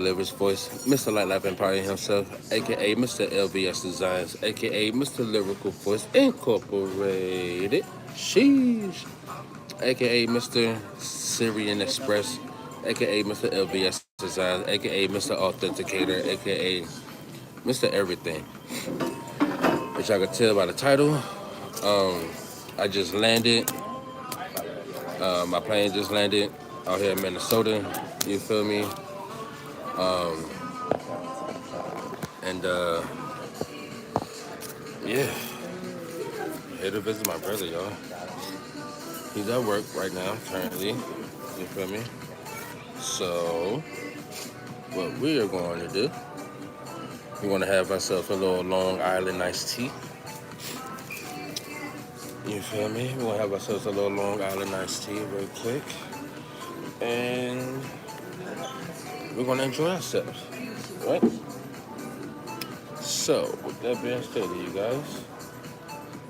delivers voice, Mr. Light Life Empire himself, aka Mr. LVS Designs, aka Mr. Lyrical Voice Incorporated. Sheesh. AKA Mr. Syrian Express, aka Mr. LVS Designs, aka Mr. Authenticator, aka Mr. Everything. Which I could tell by the title. I just landed. My plane just landed out here in Minnesota. You feel me? And yeah, here to visit my brother, y'all. He's at work right now, currently. You feel me? So, what we are going to do, we're going to have ourselves a little Long Island iced tea. You feel me? We're going to have ourselves a little Long Island iced tea real quick. And we're going to enjoy ourselves, right? So, with that being stated, you guys,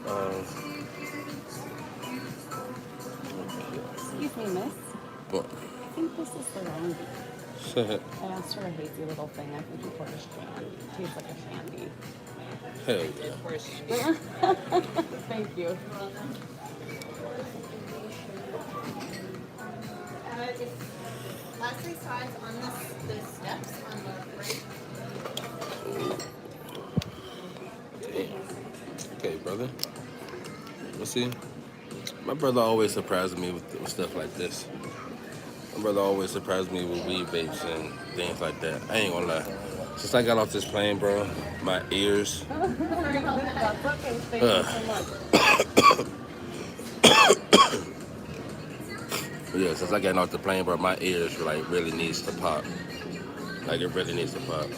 um, Excuse me, miss. well, I think this is the wrong beef. I asked her a hazy little thing. I think you poured a shandy. Tastes like a shandy. hell yeah. Thank you. Last three sides on the steps on the right. Damn. Okay, brother. Let's see. My brother always surprises me with stuff like this. My brother always surprises me with weed vapes and things like that. I ain't gonna lie. Since I got off this plane, bro, my ears. That's okay. Thank you so much. Yeah, since I got off the plane, bro, my ears like really needs to pop. Like it really needs to pop.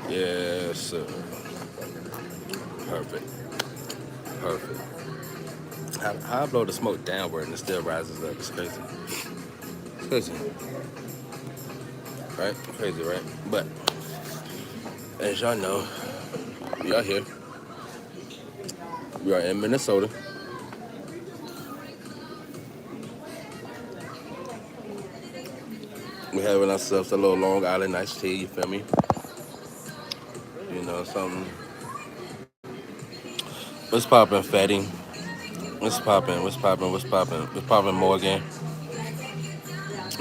Yes, sir. Perfect. Perfect. How I blow the smoke downward and it still rises up? It's crazy. It's crazy. Right? Crazy, right? But as y'all know, we are here. We are in Minnesota. We're having ourselves a little Long Island iced tea, you feel me? You know, something. What's poppin', fatty? What's poppin'? What's poppin'? What's poppin'? What's poppin', Morgan?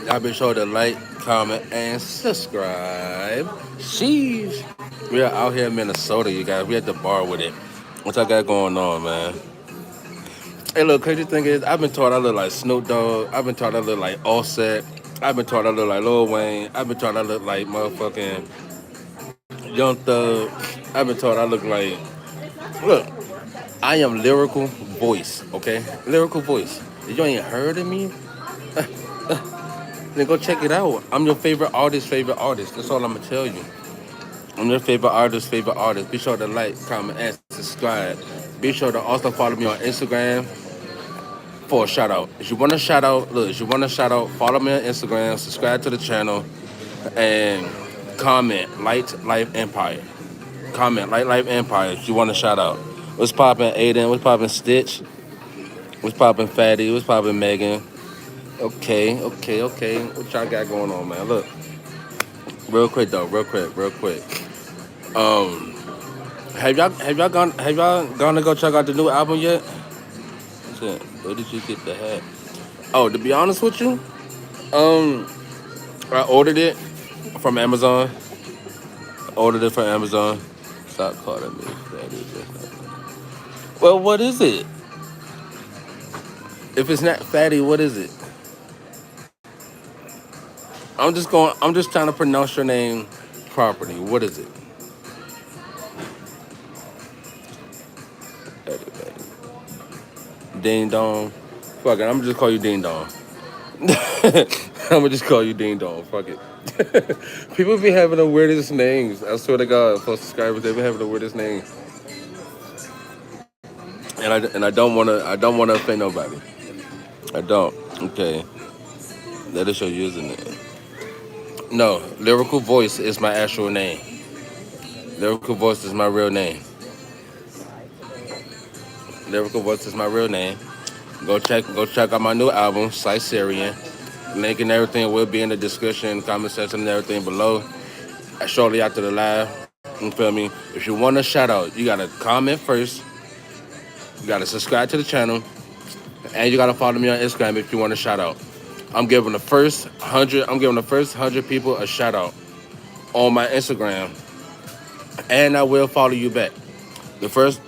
Y'all be sure to like, comment, and subscribe. Sheesh. We are out here in Minnesota, you guys. We at the bar with it. What I got going on, man? Hey, look, crazy thing is, I've been taught I look like Snoop Dogg. I've been taught I look like Offset. I've been taught I look like Lil Wayne. I've been taught I look like motherfucking Young Thug. I've been taught I look like. Look, I am lyrical voice, okay? Lyrical voice. You ain't heard of me? Then go check it out. I'm your favorite artist, favorite artist. That's all I'm gonna tell you. I'm your favorite artist, favorite artist. Be sure to like, comment, and subscribe. Be sure to also follow me on Instagram for a shout out. If you want to shout out, look, if you want to shout out, follow me on Instagram, subscribe to the channel, and comment Light Life Empire. Comment Light Life Empire if you want to shout out. What's poppin', Aiden? What's poppin', Stitch? What's poppin', Fatty? What's poppin', Megan? Okay. What y'all got going on, man? Look, real quick though, real quick. Um, have y'all gone to go check out the new album yet? Shit, where did you get the hat? Oh, to be honest with you, um, I ordered it from Amazon. Ordered it from Amazon. Stop calling me fatty. Well, what is it? If it's not fatty, what is it? I'm just trying to pronounce your name properly. What is it? Fatty, fatty. Ding dong. Fuck it. I'm gonna just call you Ding Dong. I'm gonna just call you Ding Dong. Fuck it. People be having the weirdest names. I swear to God, for subscribers, they be having the weirdest names. And I don't wanna offend nobody. I don't. Okay. That is your username. No, Lyrical Voice is my actual name. Lyrical Voice is my real name. Lyrical Voice is my real name. Go check out my new album, Syrian. Link and everything will be in the description, comment section, and everything below. Shortly after the live, you feel me? If you want a shout out, you gotta comment first. You gotta subscribe to the channel, and you gotta follow me on Instagram if you want a shout out. I'm giving the first 100. I'm giving the first 100 people a shout out on my Instagram, and I will follow you back. The first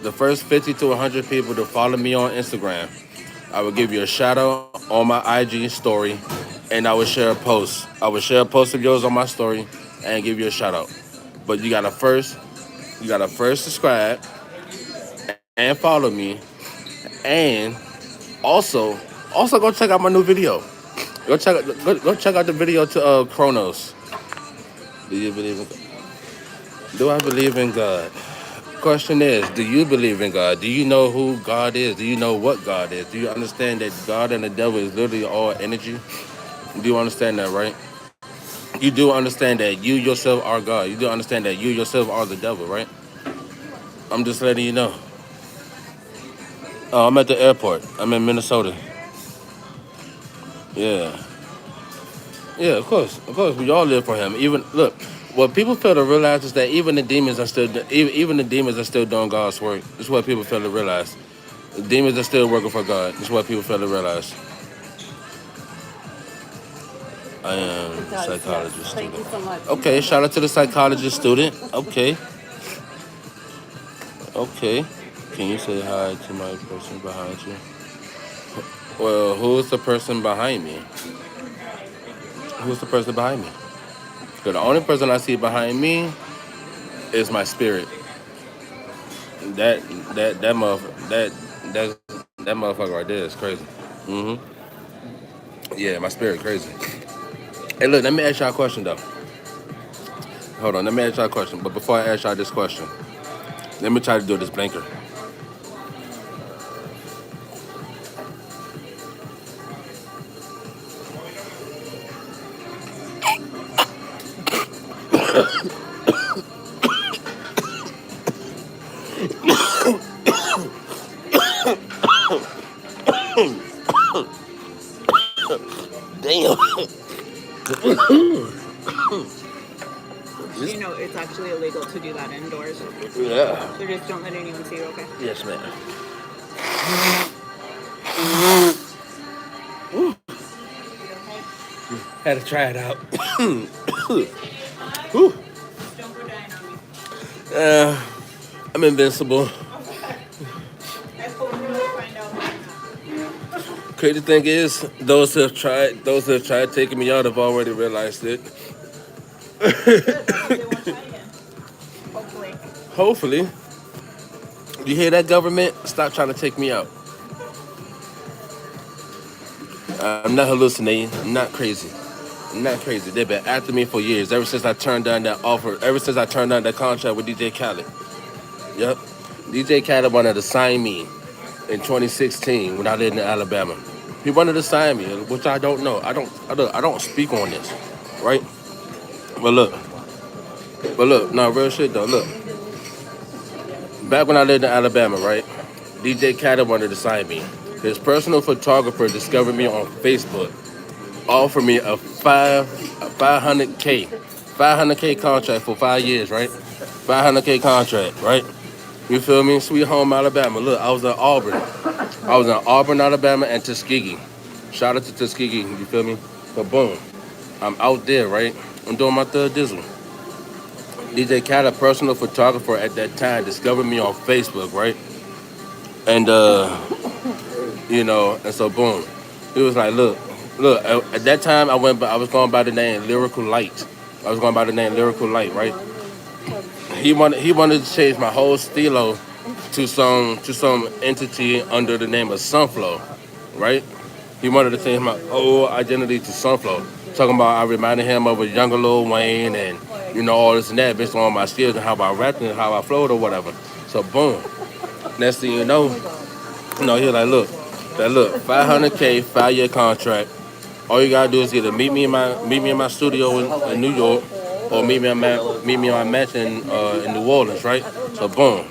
50 to 100 people to follow me on Instagram, I will give you a shout out on my IG story, and I will share a post. I will share a post of yours on my story and give you a shout out. But you gotta first subscribe and follow me, and also go check out my new video. Go check out the video to Chronos. Do you believe in Do I believe in God? Question is, do you believe in God? Do you know who God is? Do you know what God is? Do you understand that God and the devil is literally all energy? Do you understand that, right? You do understand that you yourself are God. You do understand that you yourself are the devil, right? I'm just letting you know. Oh, I'm at the airport. I'm in Minnesota. Yeah. Yeah, of course, we all live for Him. Even look, what people fail to realize is that even the demons are still doing God's work. This is what people fail to realize. The demons are still working for God. This is what people fail to realize. I It am a does, yes. psychologist Thank you student. so much. Okay, shout out to the psychologist student. Okay, okay. Can you say hi to my person behind you? Well, who's the person behind me? Who's the person behind me? Because the only person I see behind me is my spirit. That that motherfucker right there is crazy. Hmm. Yeah, my spirit crazy. Hey, look, let me ask y'all a question though. Hold on, let me ask y'all a question. But before I ask y'all this question, let me try to do this blinker. Damn. You know, it's actually illegal to do that indoors. Yeah. So just don't let anyone see you, okay? Yes, ma'am. Had to try it out. Whew. Don't go dying on me. Uh, I'm invincible. I hope you will find out why not. Crazy thing is, those who have tried taking me out have already realized it. Good, that means they won't try again. Hopefully. Hopefully, you hear that, government? Stop trying to take me out. I'm not hallucinating. I'm not crazy. I'm not crazy. They've been after me for years. Ever since I turned down that offer. Ever since I turned down that contract with DJ Khaled. Yep. DJ Khaled wanted to sign me in 2016 when I lived in Alabama. He wanted to sign me, which I don't know. I don't speak on this, right? But look, no real shit though. Look, back when I lived in Alabama, right? DJ Khaled wanted to sign me. His personal photographer discovered me on Facebook, offered me a 500K contract for 5 years, right? 500K contract, right? You feel me? Sweet home Alabama. Look, I was in Auburn. I was in Auburn, Alabama, and Tuskegee. Shout out to Tuskegee. You feel me? But boom, I'm out there, right? I'm doing my third dizzle. DJ Khaled, personal photographer at that time, discovered me on Facebook, right? And and so boom, he was like, look. At that time, I was going by the name Lyrical Light. I was going by the name Lyrical Light, right? He wanted to change my whole stilo to some entity under the name of Sunflow, right? He wanted to change my whole identity to Sunflow. Talking about I reminded him of a younger Lil Wayne and all this and that based on my skills and how I rapped and how I flowed or whatever. So boom, next thing he was like, look, 500K, 5 year contract. All you gotta do is either meet me in my studio in New York, or meet me in my mansion in New Orleans, right? So boom.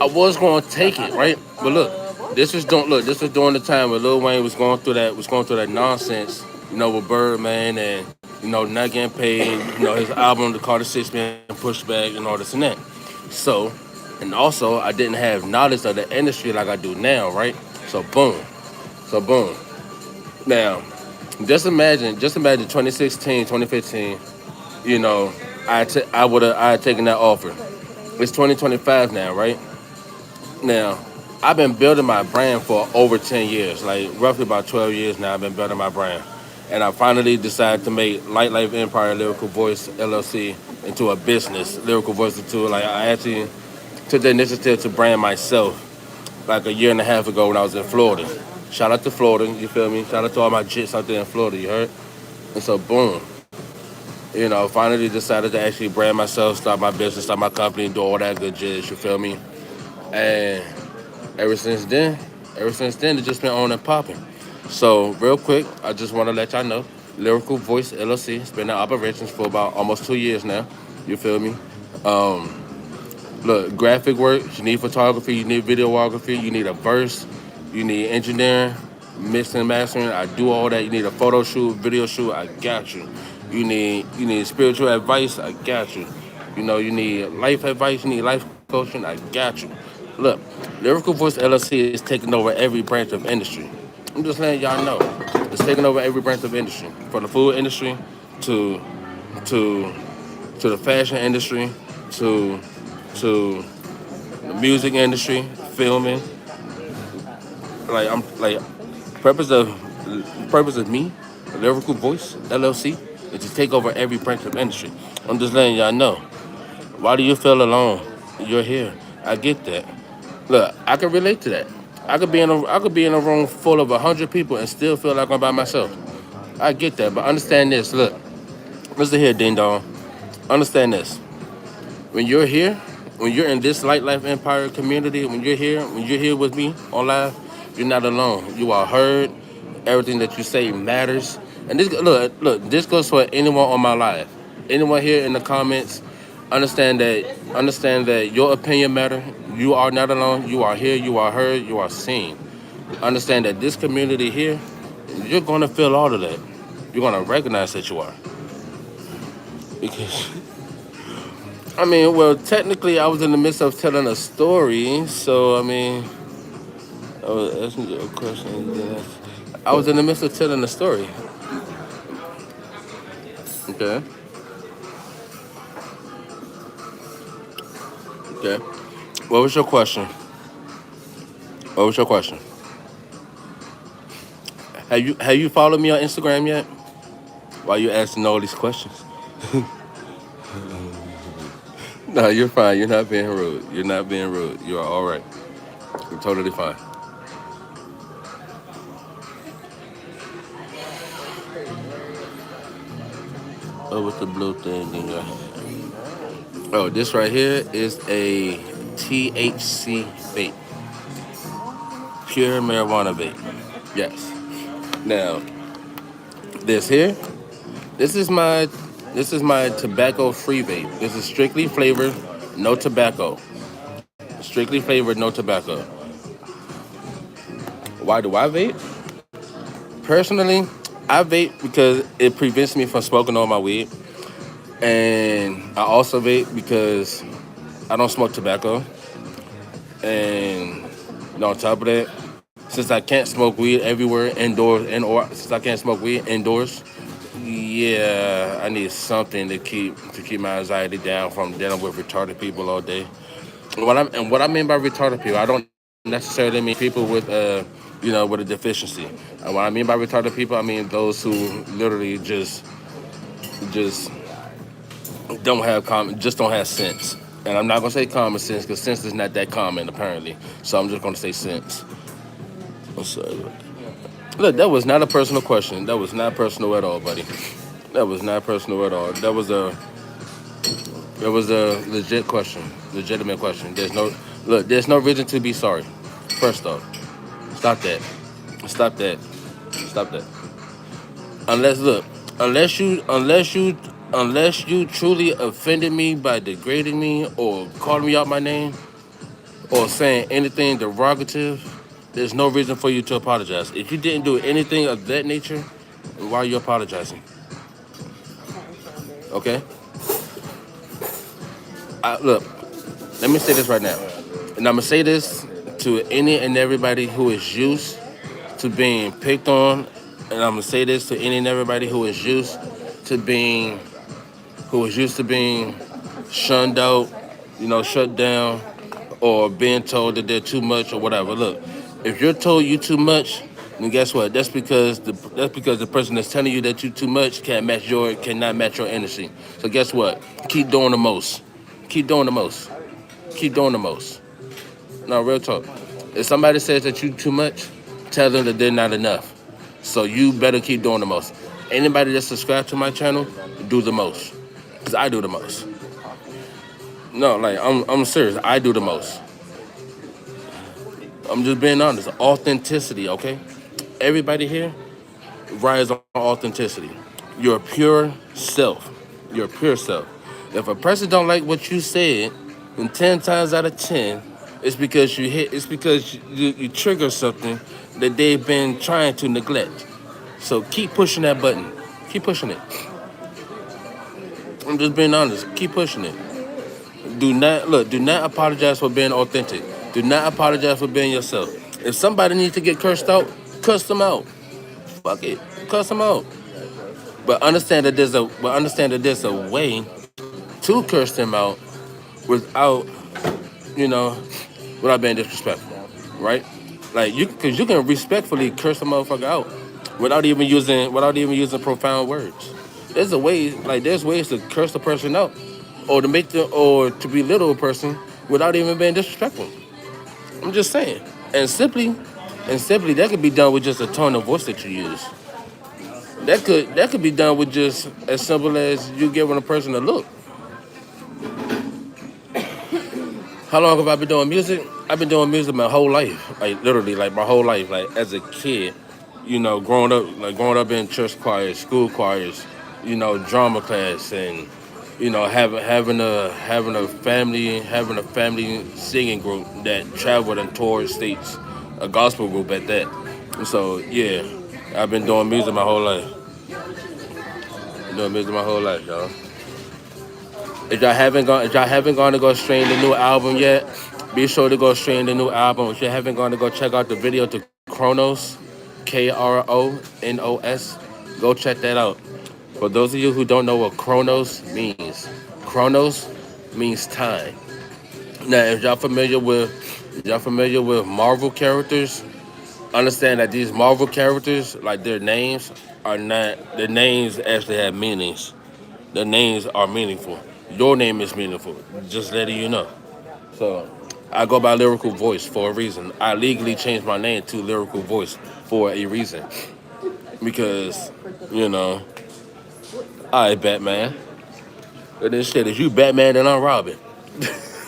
I was going to take it, right? But look, this was during the time when Lil Wayne was going through that nonsense, with Birdman and not getting paid, his album The Carter Six being pushed back and all this and that. So, and also I didn't have knowledge of the industry like I do now, right? So boom. Now, just imagine 2016, 2015, I had taken that offer. It's 2025 now, right? Now, I've been building my brand for over 10 years, like roughly about 12 years now. I've been building my brand. And I finally decided to make Light Life Empire Lyrical Voice LLC into a business, Lyrical Voice into like I actually took the initiative to brand myself like a year and a half ago when I was in Florida. Shout out to Florida, you feel me? Shout out to all my jits out there in Florida, you heard? And so boom, finally decided to actually brand myself, start my business, start my company, do all that good jizz, you feel me? And ever since then, it's just been on and popping. So real quick, I just want to let y'all know, Lyrical Voice LLC has been in operations for about almost 2 years now. You feel me? Look, graphic work, you need photography, you need videography, you need a verse, you need engineering, mixing and mastering. I do all that. You need a photo shoot, video shoot, I got you. You need spiritual advice, I got you. You need life advice, you need life coaching, I got you. Look, Lyrical Voice LLC is taking over every branch of industry. I'm just letting y'all know. It's taking over every branch of industry. From the food industry to to to the fashion industry to to the music industry, filming. Like I'm like purpose of purpose of me, Lyrical Voice LLC, is to take over every branch of industry. I'm just letting y'all know. Why do you feel alone? You're here. I get that. Look, I can relate to that. I could be in a room full of 100 people and still feel like I'm by myself. I get that, but understand this. Look, listen here, ding dong. Understand this. When you're here, when you're in this Light Life Empire community, when you're here with me on live, you're not alone. You are heard. Everything that you say matters. And this look, this goes for anyone on my live. Anyone here in the comments, understand that your opinion matter. You are not alone. You are here. You are heard. You are seen. Understand that this community here, you're gonna feel all of that. You're gonna recognize that you are. Because well, technically, I was in the midst of telling a story, so I was asking you a question. I was in the midst of telling a story. Okay. Okay. What was your question? What was your question? Have you followed me on Instagram yet? Why you asking all these questions? No, you're fine. You're not being rude. You're not being rude. You are all right. You're totally fine. Oh, with the blue thing in your hand. Oh, this right here is a THC vape, pure marijuana vape. Yes. Now, this here, this is my this is my tobacco free vape. This is strictly flavored, no tobacco. Strictly flavored, no tobacco. Why do I vape? Personally, I vape because it prevents me from smoking all my weed. And I also vape because I don't smoke tobacco. And on top of that, since I can't smoke weed everywhere indoors and or since I can't smoke weed indoors, yeah, I need something to keep my anxiety down from dealing with retarded people all day. And what I mean by retarded people, I don't necessarily mean people with a deficiency. And what I mean by retarded people, I mean those who literally just don't have sense. And I'm not gonna say common sense because sense is not that common apparently. So I'm just gonna say sense. I'm sorry. Look, that was not a personal question. That was not personal at all, buddy. That was not personal at all. That was a legit question, legitimate question. There's no reason to be sorry. First off, stop that, stop that, stop that. Unless look, unless you truly offended me by degrading me or calling me out my name, or saying anything derogative, there's no reason for you to apologize. If you didn't do anything of that nature, why are you apologizing? Okay? Look, let me say this right now. And I'm going to say this to any and everybody who is used to being picked on. And I'm going to say this to any and everybody who is used to being, who is used to being shunned out, shut down, or being told that they're too much or whatever. Look, if you're told you too much, then guess what? That's because the person that's telling you that you too much cannot match your energy. So guess what? Keep doing the most. Keep doing the most. Keep doing the most. No, real talk. If somebody says that you too much, tell them that they're not enough. So you better keep doing the most. Anybody that subscribe to my channel, do the most. Cause I do the most. No, like I'm serious. I do the most. I'm just being honest. Authenticity, okay? Everybody here rides on authenticity. Your pure self. Your pure self. If a person don't like what you said, then 10 times out of 10, it's because you trigger something that they've been trying to neglect. So keep pushing that button. Keep pushing it. I'm just being honest. Keep pushing it. Do not apologize for being authentic. Do not apologize for being yourself. If somebody needs to get cursed out, cuss them out. Fuck it. Cuss them out. But understand that there's a way to curse them out without, you know, without being disrespectful. Right? Like cause you can respectfully curse a motherfucker out without even using profound words. There's ways to curse a person out or to belittle a person without even being disrespectful. I'm just saying. And simply that could be done with just a tone of voice that you use. That could be done with just as simple as you giving a person a look. How long have I been doing music? I've been doing music my whole life. Like literally, like my whole life. Like as a kid, growing up in church choirs, school choirs, drama class, and having a family singing group that traveled and toured states, a gospel group at that. So yeah, I've been doing music my whole life. Doing music my whole life, y'all. If y'all haven't gone to go stream the new album yet, be sure to go stream the new album. If you haven't gone to go check out the video to Kronos, Kronos, go check that out. For those of you who don't know what Chronos means time. Now, if y'all familiar with Marvel characters, understand that these Marvel characters, like their names actually have meanings. Their names are meaningful. Your name is meaningful. Just letting you know. So I go by Lyrical Voice for a reason. I legally changed my name to Lyrical Voice for a reason. Because, you know, I Batman. But then shit, if you Batman, then I'm Robin.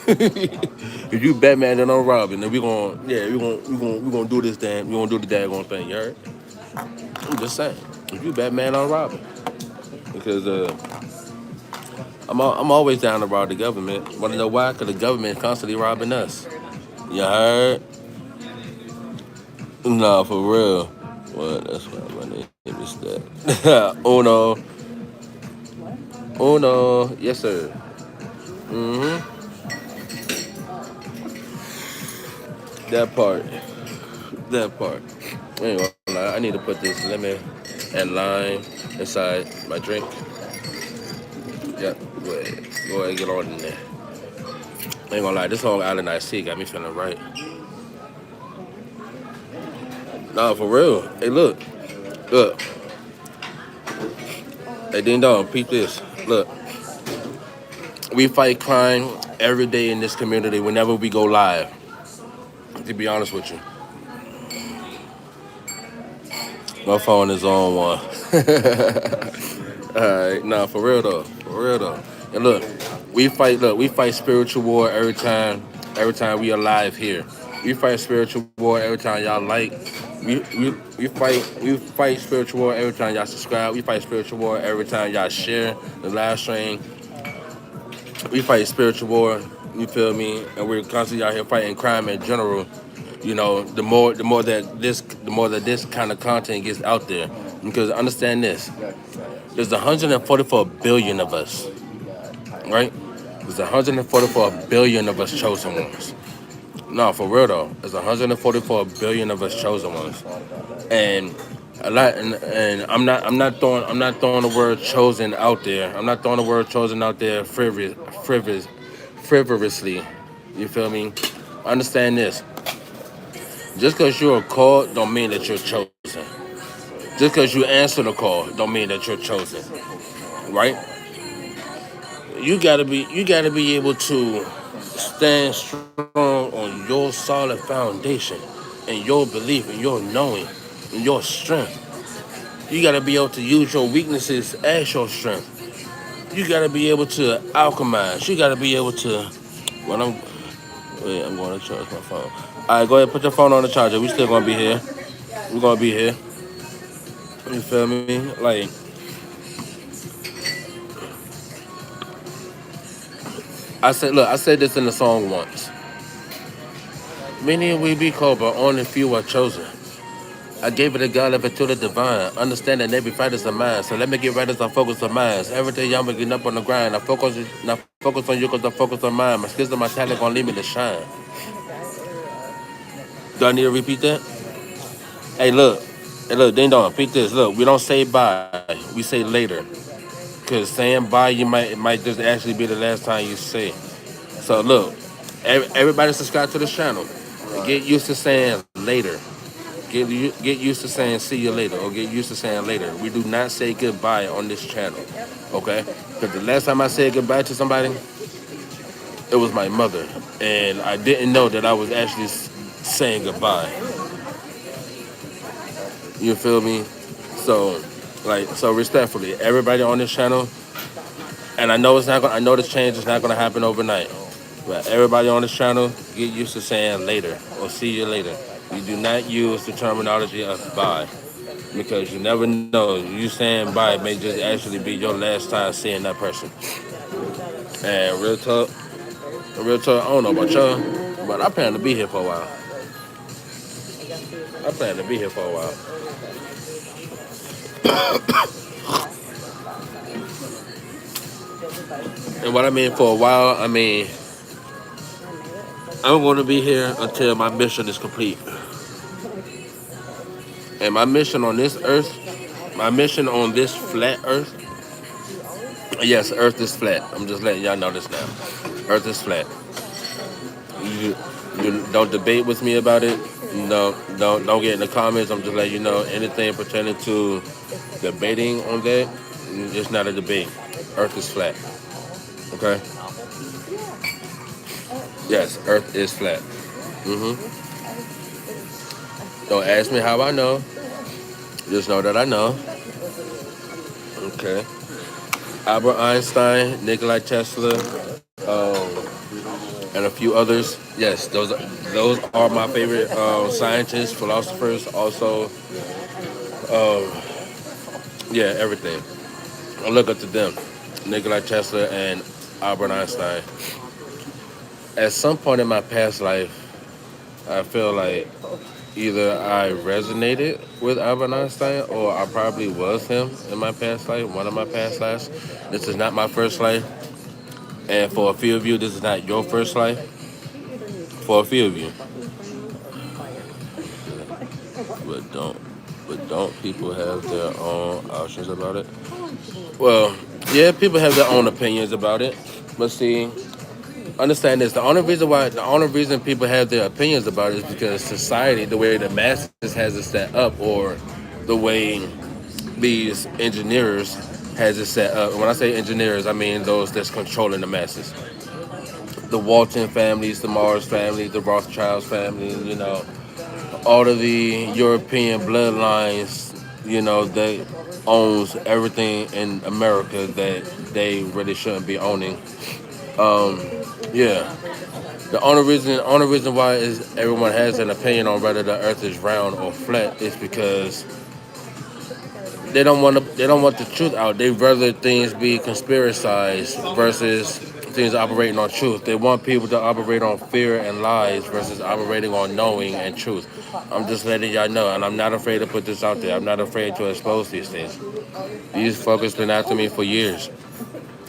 If you Batman, then I'm Robin. Then we gonna do this damn, we gonna do the daggone thing. You heard? I'm just saying. If you Batman, I'm Robin. Because I'm always down to rob the government. Wanna know why? Because the government constantly robbing us. You heard? Nah, for real. Well, that's why my name is that. Uno. Uno. Yes, sir. Mm-hmm. That part. That part. I ain't gonna lie. I need to put this lemon and lime inside my drink. Yep. Go ahead and get on in there. I ain't gonna lie. This whole island iced tea got me feeling right. Nah, for real. Hey, look. Look. Hey, ding dong. Peep this. Look. We fight crime every day in this community whenever we go live. To be honest with you, my phone is on one. All right, nah, for real though, for real though. And look, we fight spiritual war every time we alive here. We fight spiritual war every time y'all like. We fight spiritual war every time y'all subscribe. We fight spiritual war every time y'all share the live stream. We fight spiritual war You feel me? And we're constantly out here fighting crime in general. The more that this kind of content gets out there. Because understand this, there's 144 billion of us, right? There's 144 billion of us chosen ones. No, for real though, there's 144 billion of us chosen ones, and a lot. And I'm not throwing the word chosen out there. I'm not throwing the word chosen out there frivolously. You feel me? Understand this. Just because you're called don't mean that you're chosen. Just because you answer the call don't mean that you're chosen, right? You gotta be able to stand strong on your solid foundation and your belief and your knowing and your strength. You gotta be able to use your weaknesses as your strength. You gotta be able to alchemize. You gotta be able to. When I'm wait, I'm going to charge my phone. All right, go ahead, put your phone on the charger. We still gonna be here. We're gonna be here. You feel me? Like I said, look, I said this in the song once. Many we be called, but only few are chosen. I gave it to God, left it to the divine. Understand that every fight is a mind. So let me get right as I focus on mine. Every day I'm waking up on the grind. I focus on you because I focus on mine. My skills and my talent gonna leave me to shine. Do I need to repeat that? Hey, look. Hey, look, ding dong. Repeat this. Look, we don't say bye. We say later. Cause saying bye, it might just actually be the last time you say. So look, everybody subscribe to this channel. Get used to saying later. Get used to saying see you later or get used to saying later. We do not say goodbye on this channel, okay? Because the last time I said goodbye to somebody, it was my mother, and I didn't know that I was actually saying goodbye. You feel me? So, so respectfully, everybody on this channel, and I know it's not. I know this change is not gonna happen overnight. But everybody on this channel, get used to saying later or see you later. You do not use the terminology of bye because you never know. You saying bye may just actually be your last time seeing that person. And real talk, I don't know about y'all, but I plan to be here for a while. I plan to be here for a while. And what I mean for a while, I mean I'm going to be here until my mission is complete. And my mission on this earth, my mission on this flat earth, yes, earth is flat. I'm just letting y'all know this now. Earth is flat. You, you don't debate with me about it. No, don't get in the comments. I'm just letting you know anything pertaining to debating on that, it's not a debate. Earth is flat. Okay? Yes, earth is flat. Don't ask me how I know. Just know that I know. Okay. Albert Einstein, Nikola Tesla, and a few others. Yes, those are my favorite scientists, philosophers. Also, yeah, everything. I look up to them, Nikola Tesla and Albert Einstein. At some point in my past life, I feel like either I resonated with Albert Einstein or I probably was him in my past life, one of my past lives. This is not my first life. And for a few of you, this is not your first life. For a few of you. But don't people have their own options about it? Well, yeah, people have their own opinions about it. But see, understand this. The only reason people have their opinions about it is because society, the way the masses has it set up, or the way these engineers has it set up. When I say engineers, I mean those that's controlling the masses. The Walton families, the Mars family, the Rothschilds family, all of the European bloodlines, that owns everything in America that they really shouldn't be owning. Yeah, the only reason why is everyone has an opinion on whether the Earth is round or flat is because they don't want the truth out. They rather things be conspiracized versus things operating on truth. They want people to operate on fear and lies versus operating on knowing and truth. I'm just letting y'all know, and I'm not afraid to put this out there. I'm not afraid to expose these things. These fuckers been after me for years.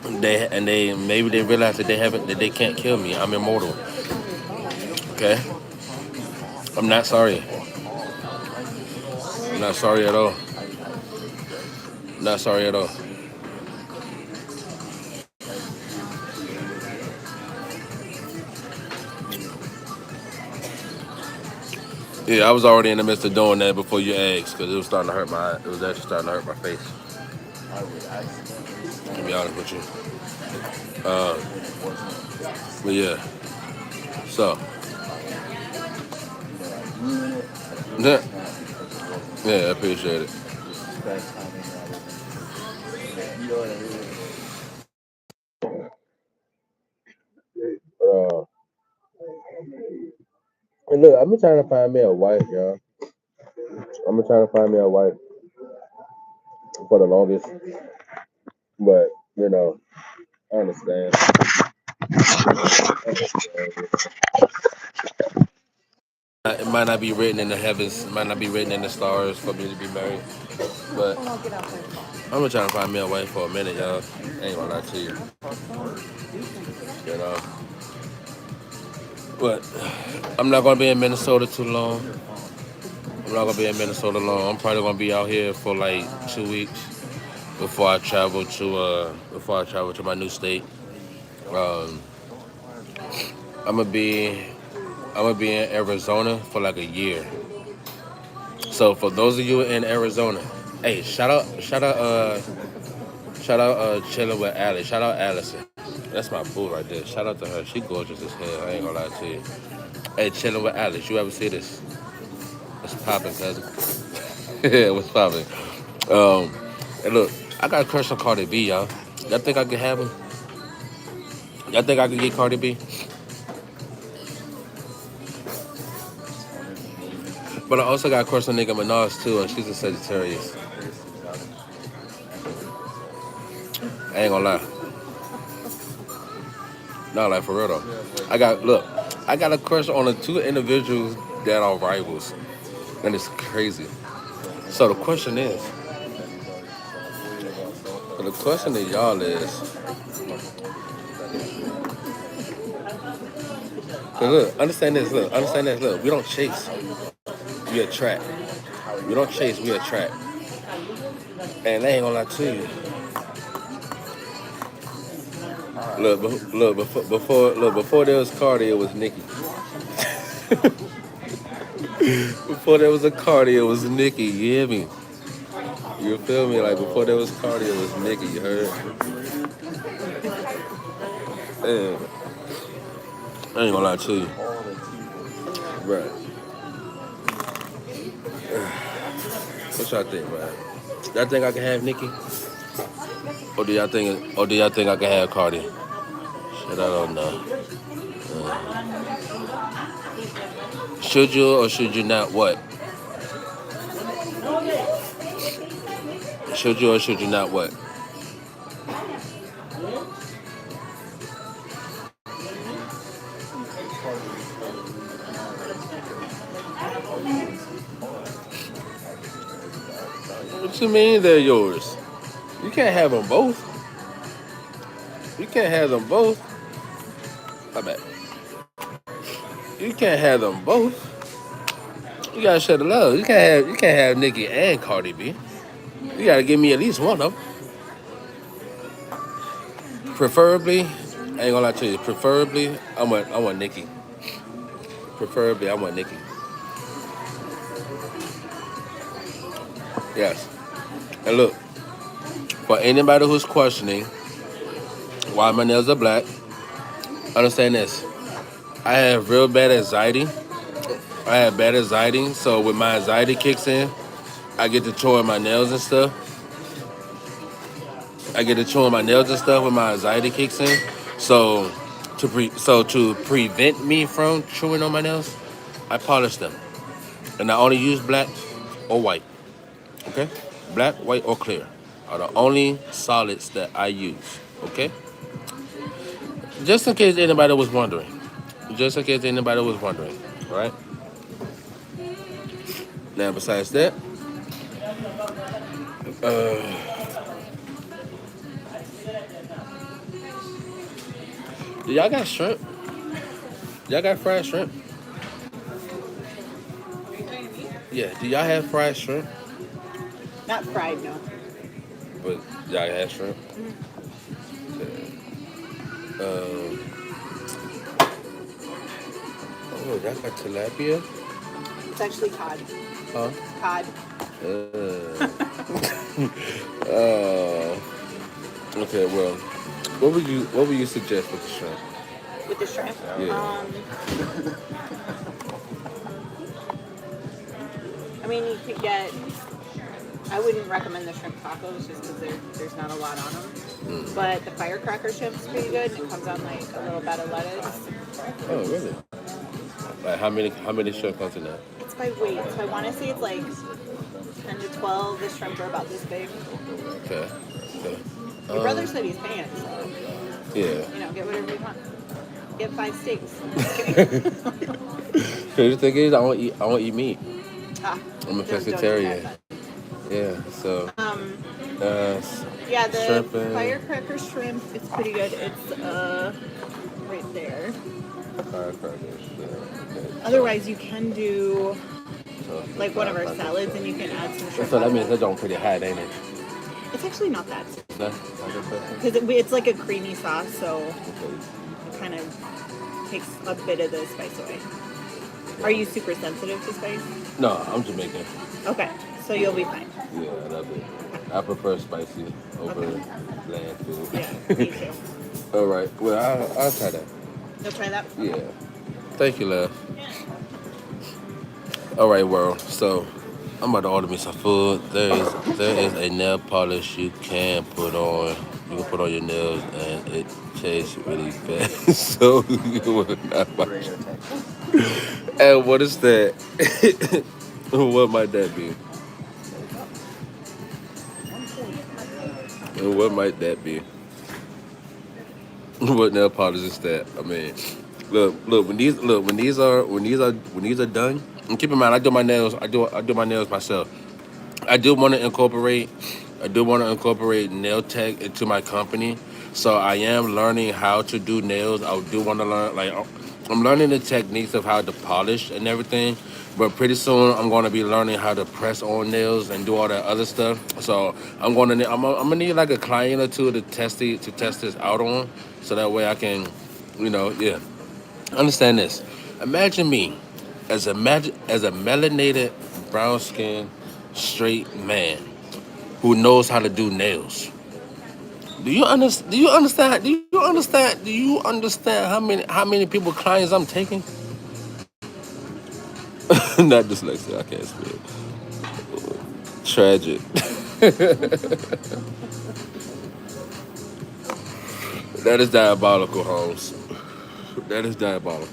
They maybe they realize that they can't kill me. I'm immortal. Okay, I'm not sorry. I'm not sorry at all. Not sorry at all. Yeah, I was already in the midst of doing that before you asked because it was starting to hurt my. It was actually starting to hurt my face. To be honest with you. But yeah. So yeah, yeah, I appreciate it. Uh, and look, I've been trying to find me a wife, y'all. I've been trying to find me a wife for the longest, but you know, I understand. It might not be written in the heavens, it might not be written in the stars for me to be married, but I'm gonna try to find me a wife for a minute, y'all. I ain't gonna lie to you, you know. But I'm not gonna be in Minnesota too long. I'm not gonna be in Minnesota long. I'm probably gonna be out here for like 2 weeks before I travel to my new state. Um, I'm gonna be I'm gonna be in Arizona for like a year. So for those of you in Arizona, hey, shout out chilling with Alice. Shout out Allison. That's my boo right there. Shout out to her. She gorgeous as hell. I ain't gonna lie to you. Hey, chilling with Alice. You ever see this? What's popping, cousin? Yeah, what's popping? Um, and look, I got a crush on Cardi B, y'all. Y'all think I could have him? Y'all think I could get Cardi B? But I also got a crush on nigga Minaj too, and she's a Sagittarius. I ain't gonna lie. No, like for real though. I got a crush on the two individuals that are rivals, and it's crazy. So the question to y'all is, 'cause look, understand this. Look, we don't chase, we attract. We don't chase, we attract. And I ain't gonna lie to you. Before there was Cardi, it was Nicki. Before there was a Cardi, it was Nicki. You hear me? You feel me? Like before there was Cardi, it was Nicki. You heard? Man, I ain't gonna lie to you, right? What y'all think, man? Y'all think I can have Nicki, or do y'all think I can have Cardi? Shit, I don't know. Should you or should you not? What? Should you or should you not? What? What you mean they're yours? You can't have them both. You can't have them both. I bet. You can't have them both. You gotta share the love. You can't have Nicki and Cardi B. You gotta give me at least one of them. Preferably, I ain't gonna lie to you. Preferably, I want Nicki. Preferably, I want Nicki. Yes. And look, for anybody who's questioning why my nails are black, understand this. I have real bad anxiety. I have bad anxiety, so when my anxiety kicks in, I get to chewing my nails and stuff. I get to chewing my nails and stuff when my anxiety kicks in. So to prevent me from chewing on my nails, I polish them, and I only use black or white. Okay, black, white, or clear are the only solids that I use. Okay, just in case anybody was wondering. Just in case anybody was wondering, right? Now, besides that, uh, do y'all got shrimp? Y'all got fried shrimp? Yeah. Do y'all have fried shrimp? Not fried, no. But y'all have shrimp. Um, oh, y'all got tilapia? It's actually cod. Huh? Cod. Uh, uh, okay. Well, what would you suggest with the shrimp? With the shrimp. Yeah. I mean, you could get. I wouldn't recommend the shrimp tacos just because there's not a lot on them. But the firecracker shrimp's pretty good. It comes on like a little bit of lettuce. Oh, really? Like how many shrimp comes in that? It's by weight, so I want to say it's like 10 to 12. The shrimp are about this big. Okay. Okay. Your brother said he's paying, so Yeah. get whatever you want. Get 5 steaks. The thing is, I won't eat meat. I'm a Don't do pescatarian. that. Yeah. So. Yeah, the Shrimp and firecracker shrimp is pretty good. It's right there. firecrackers. Yeah. Okay. Otherwise, you can do So like one of our salads, and you can add some shrimp. So that means that's on pretty hot, ain't it? It's actually not that No? Not that person? because it's like a creamy sauce, so Okay. it kind of takes a bit of the spice away. Are you super sensitive to spice? No, I'm Jamaican. Okay, so you'll be fine. Yeah, I love it. I prefer spicy over Okay. bland food. Yeah, me too. All right. Well, I'll try that. You'll try that? Yeah. Thank you, love. All right, world. So I'm about to order me some food. There is a nail polish you can put on. You can put on your nails, and it tastes really bad. So you will not buy it. And what is that? What might that be? And what might that be? What nail polish is that? I mean, look. When these are done. And keep in mind, I do my nails. I do my nails myself. I do want to incorporate. I do want to incorporate nail tech into my company. So I am learning how to do nails. I do want to learn. Like I'm learning the techniques of how to polish and everything. But pretty soon I'm going to be learning how to press on nails and do all that other stuff. So I'm gonna need like a client or two to test this out on, so that way I can, yeah. Understand this. Imagine me as a melanated, brown skinned, straight man who knows how to do nails. Do you understand? Do you understand? Do you understand? Do you understand how many people clients I'm taking? Not dyslexia. I can't spell. Tragic. That is diabolical, Holmes. That is diabolical.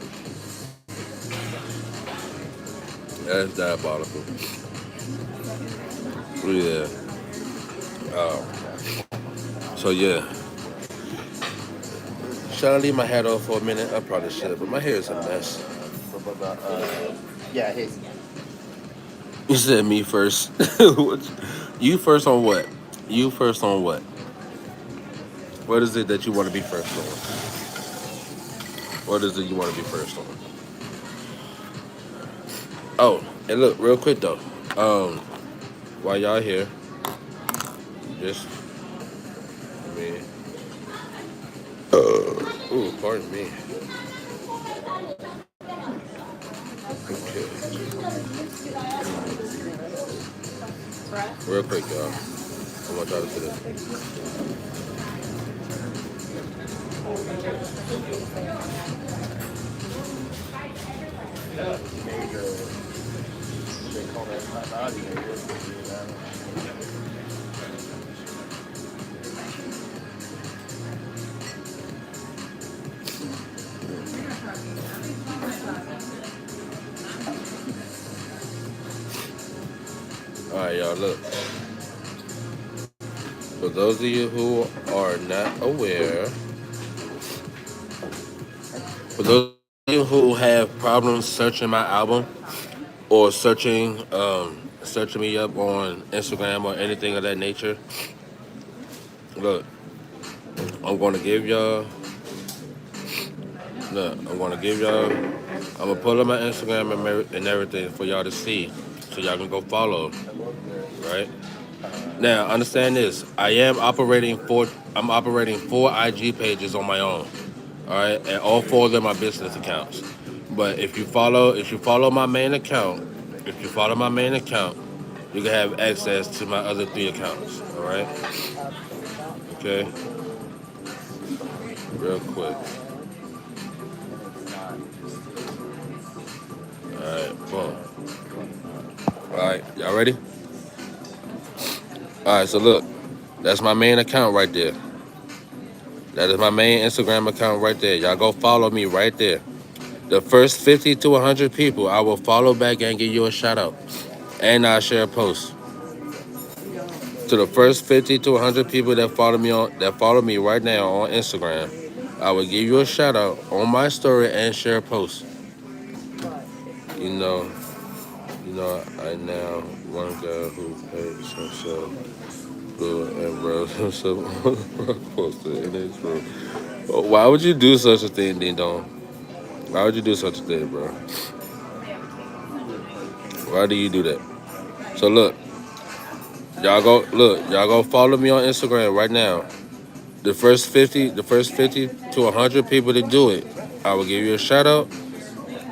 That is diabolical. Yeah. So yeah. Should I leave my hat off for a minute? I probably should, but my hair is a mess. Yeah, his. You said me first. You first on what? You first on what? What is it that you want to be first on? What is it you want to be first on? Oh, and look, real quick though. While y'all here, just I mean, ooh, pardon me. Okay, real quick, y'all. I want y'all to see this. They call that hot audio. All right, y'all. Look. For those of you who are not aware, For those of you who have problems searching my album or searching me up on Instagram or anything of that nature, look, I'm gonna give y'all. Look, I'm gonna give y'all. I'm gonna pull up my Instagram and everything for y'all to see, so y'all can go follow. Right now, understand this. I'm operating four IG pages on my own. All right, and all four of them are business accounts. But if you follow my main account, if you follow my main account, you can have access to my other three accounts. All right, okay, real quick. All right, boom. All right, y'all ready? All right, so look, that's my main account right there. That is my main Instagram account right there. Y'all go follow me right there. The first 50 to 100 people, I will follow back and give you a shout out, and I'll share a post. To the first 50 to 100 people that follow me right now on Instagram, I will give you a shout out on my story and share a post. You know, I now one guy who paid himself and wrote himself posted in his room. Why would you do such a thing, Ding Dong? Why would you do such a thing, bro? Why do you do that? So y'all go follow me on Instagram right now. The first 50 to 100 people to do it, I will give you a shout out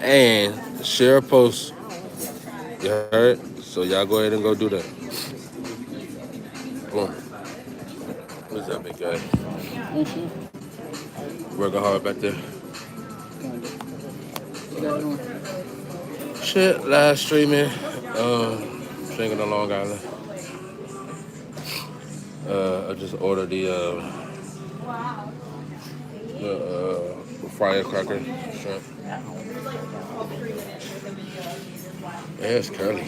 and share a post. You heard? So y'all go ahead and go do that. Boom. What's up, big guy? Working hard back there. Shit, live streaming. Drinking on Long Island. I just ordered the firecracker shrimp. Yeah, it's curly.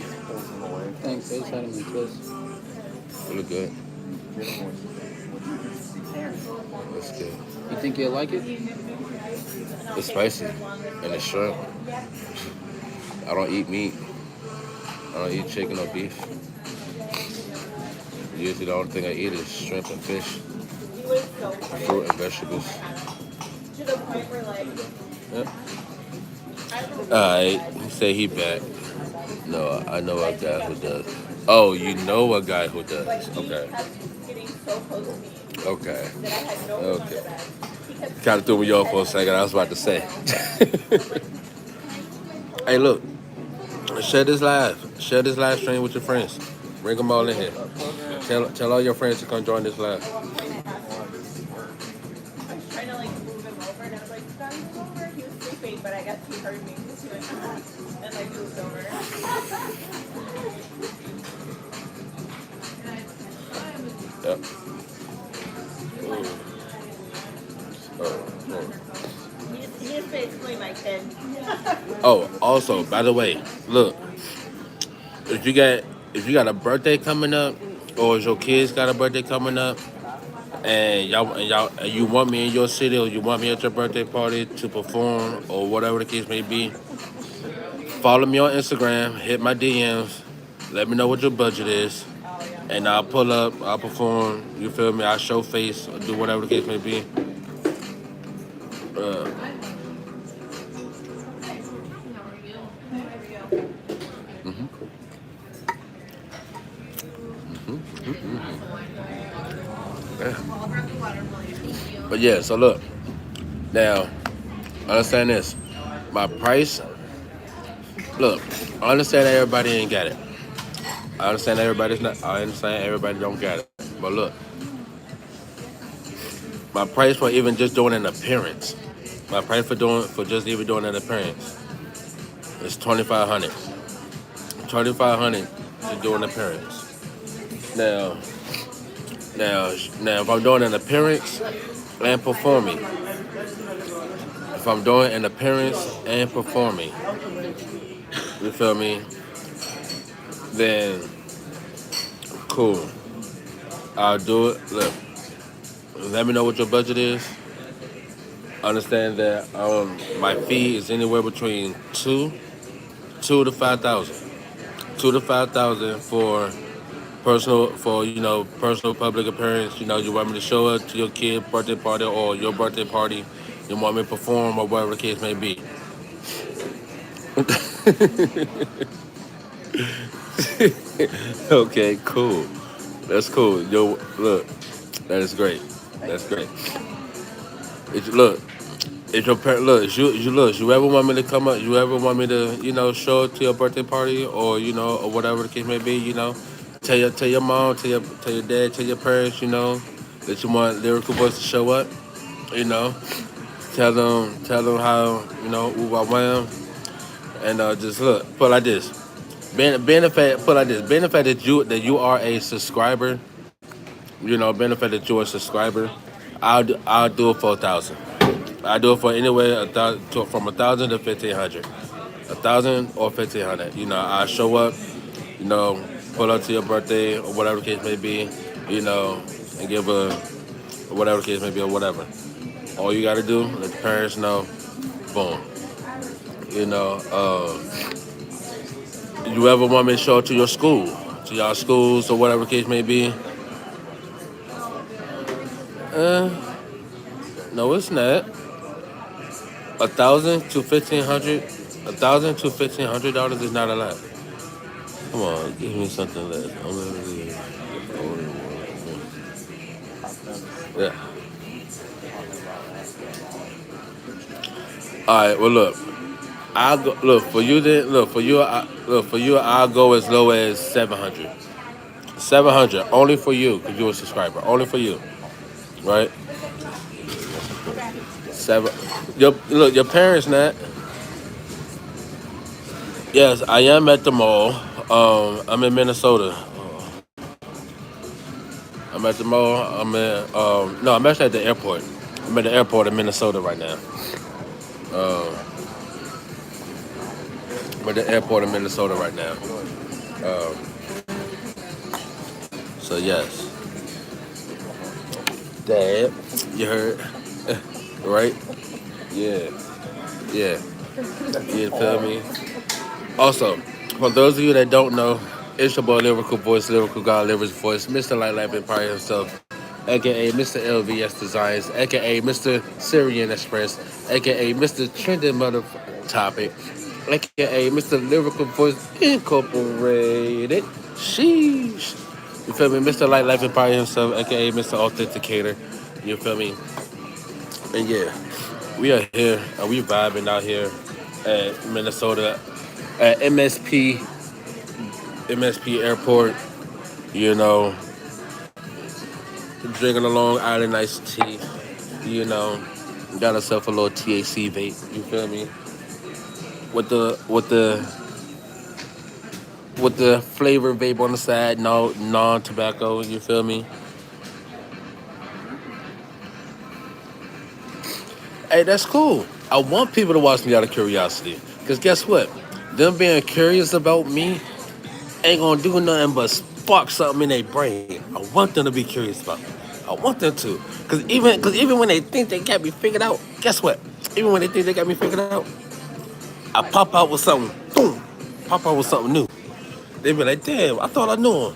Thanks, I just had them in twist. They look good. That's good. You think you'll like it? It's spicy and it's shrimp. I don't eat meat. I don't eat chicken or beef. Usually the only thing I eat is shrimp and fish, fruit and vegetables. Yep. Alright, he say he back. No, I know a guy who does. Oh, you know a guy who does. Okay. Okay. Okay. Kind of threw me off for a second. I was about to say. Hey, look. Share this live. Share this live stream with your friends. Bring them all in here. Tell all your friends to come join this live. I was trying to like move him over, and I was like, "Scott, move over." He was sleeping, but I guess he heard me because he went and like moved over. Yep. Oh. He is basically my kid. Oh, also, by the way, look, if you got a birthday coming up, or if your kids got a birthday coming up, and you want me in your city, or you want me at your birthday party to perform, or whatever the case may be, follow me on Instagram, hit my DMs, let me know what your budget is, and I'll pull up, I'll perform. You feel me? I'll show face, or do whatever the case may be. But yeah, so look, now, understand this. My price, look, I understand everybody ain't got it. I understand everybody don't got it. But look, my price for even just doing an appearance, my price for just even doing an appearance is $2,500. $2,500 to do an appearance. Now, if I'm doing an appearance and performing, you feel me? Then cool. I'll do it. Look, let me know what your budget is. Understand that my fee is anywhere between two to 5,000. 2 to 5,000 for personal public appearance. You want me to show up to your kid birthday party or your birthday party. You want me to perform or whatever the case may be. Okay, cool. That's cool. Yo, look, that is great. That's great. Look, if your parent look, you ever want me to come up, you ever want me to, show up to your birthday party or or whatever the case may be, tell your mom, tell your dad, tell your parents, that you want lyrical voice to show up, you know, tell them how ooh, I wham, and just look, put like this, benefit, put like this, benefit that you are a subscriber, benefit that you're a subscriber, I'll do it for 1,000. I do it for anywhere from 1,000 to 1,500, 1,000 or 1,500. I show up, you know, pull up to your birthday or whatever the case may be, and give a whatever the case may be or whatever. All you gotta do, let the parents know, boom. You know, you ever want me to show up to your school, to y'all schools or whatever the case may be? Uh, no, it's not. 1,000 to 1,500, $1,000 to $1,500 is not a lot. Come on, give me something less. Yeah. All right. Well, look. I'll go. Look for you. Then look for you. Look for you. I'll go as low as 700. 700 only for you because you're a subscriber. Only for you, right? Seven. Your parents not. Yes, I am at the mall. I'm in Minnesota. I'm at the mall. No, I'm actually at the airport. I'm at the airport in Minnesota right now. Um, I'm at the airport in Minnesota right now. Um, so yes, Dad, you heard, right? Yeah, yeah. You feel me? Also, for those of you that don't know, it's your boy Lyrical Voice, Lyrical God, Lyrical Voice, Mr. Light Life Empire himself, aka Mr. LVS Designs, aka Mr. Syrian Express, aka Mr. Trending Mother Topic, aka Mr. Lyrical Voice Incorporated. Sheesh. You feel me? Mr. Light Life Empire himself, aka Mr. Authenticator. You feel me? And yeah, we are here and we vibing out here at Minnesota at MSP Airport, you know, drinking a Long Island iced tea, you know, got herself a little THC vape, you feel me? With the flavor vape on the side, no non-tobacco, you feel me? Hey, that's cool. I want people to watch me out of curiosity. Cause guess what? Them being curious about me ain't gonna do nothing but spark something in their brain. I want them to be curious about me. I want them to. Cause even when they think they got me figured out, guess what? Even when they think they got me figured out, I pop out with something. Boom. Pop out with something new. They be like, damn, I thought I knew him.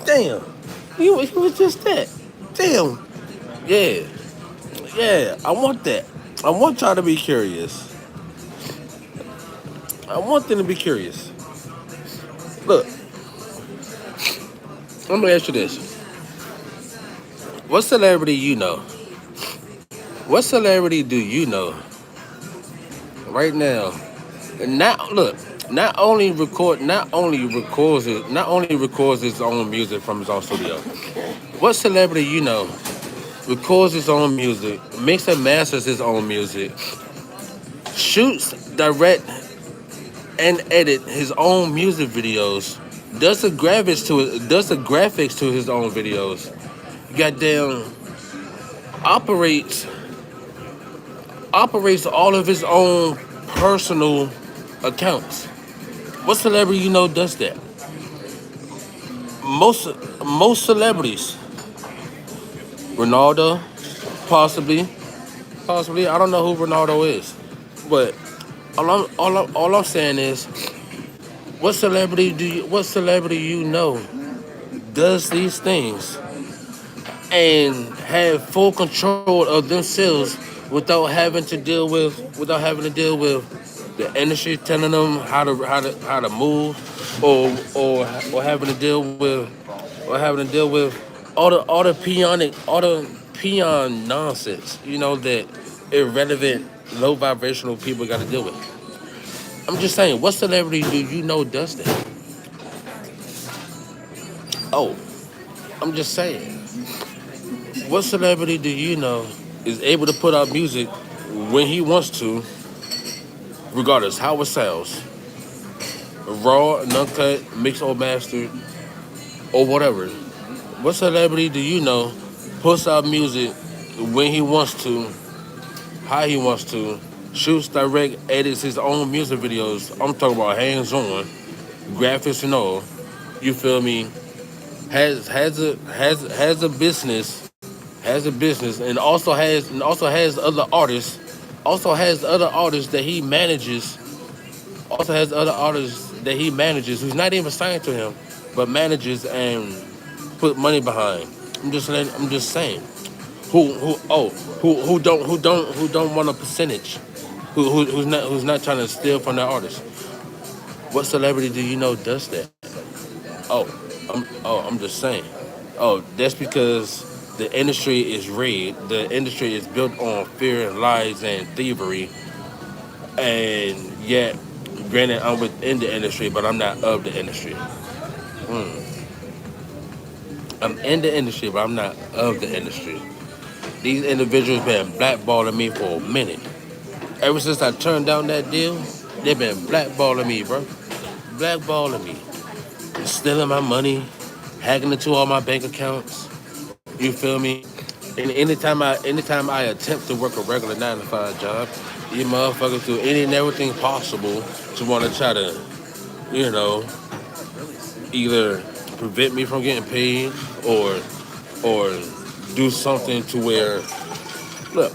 Damn. He was just that. Damn. Yeah. Yeah. I want that. I want y'all to be curious. I want them to be curious. Look, let me ask you this. What celebrity you know? What celebrity do you know right now? And now look, not only records his own music from his own studio. What celebrity you know records his own music, mix and masters his own music, shoots, direct, and edit his own music videos, does the graphics to his own videos, goddamn operates operates all of his own personal accounts. What celebrity you know does that? Most most celebrities, Ronaldo, possibly, Possibly. I don't know who Ronaldo is, but all I'm saying is, what celebrity you know does these things and have full control of themselves without having to deal with the industry telling them how to move, or having to deal with all the peon nonsense, that irrelevant, low vibrational people got to deal with. I'm just saying, what celebrity do you know does that? Oh, I'm just saying, what celebrity do you know is able to put out music when he wants to, regardless how it sounds, raw, uncut, mixed or mastered, or whatever? What celebrity do you know puts out music when he wants to, how he wants to, shoots, direct, edits his own music videos? I'm talking about hands on, graphics and all. You feel me? Has a business, and also has other artists, that he manages, who's not even signed to him, but manages and put money behind. I'm just saying, who don't want a percentage, who's not trying to steal from the artist. What celebrity do you know does that? Oh, I'm just saying. Oh, that's because the industry is rigged. The industry is built on fear, lies, and thievery. And yet, granted, I'm within the industry, but I'm not of the industry. I'm in the industry, but I'm not of the industry. These individuals been blackballing me for a minute. Ever since I turned down that deal, they've been blackballing me, bro. Blackballing me. Stealing my money, hacking into all my bank accounts. You feel me? And anytime I attempt to work a regular 9 to 5 job, you motherfuckers do any and everything possible to want to try to, you know, either prevent me from getting paid, or do something to where,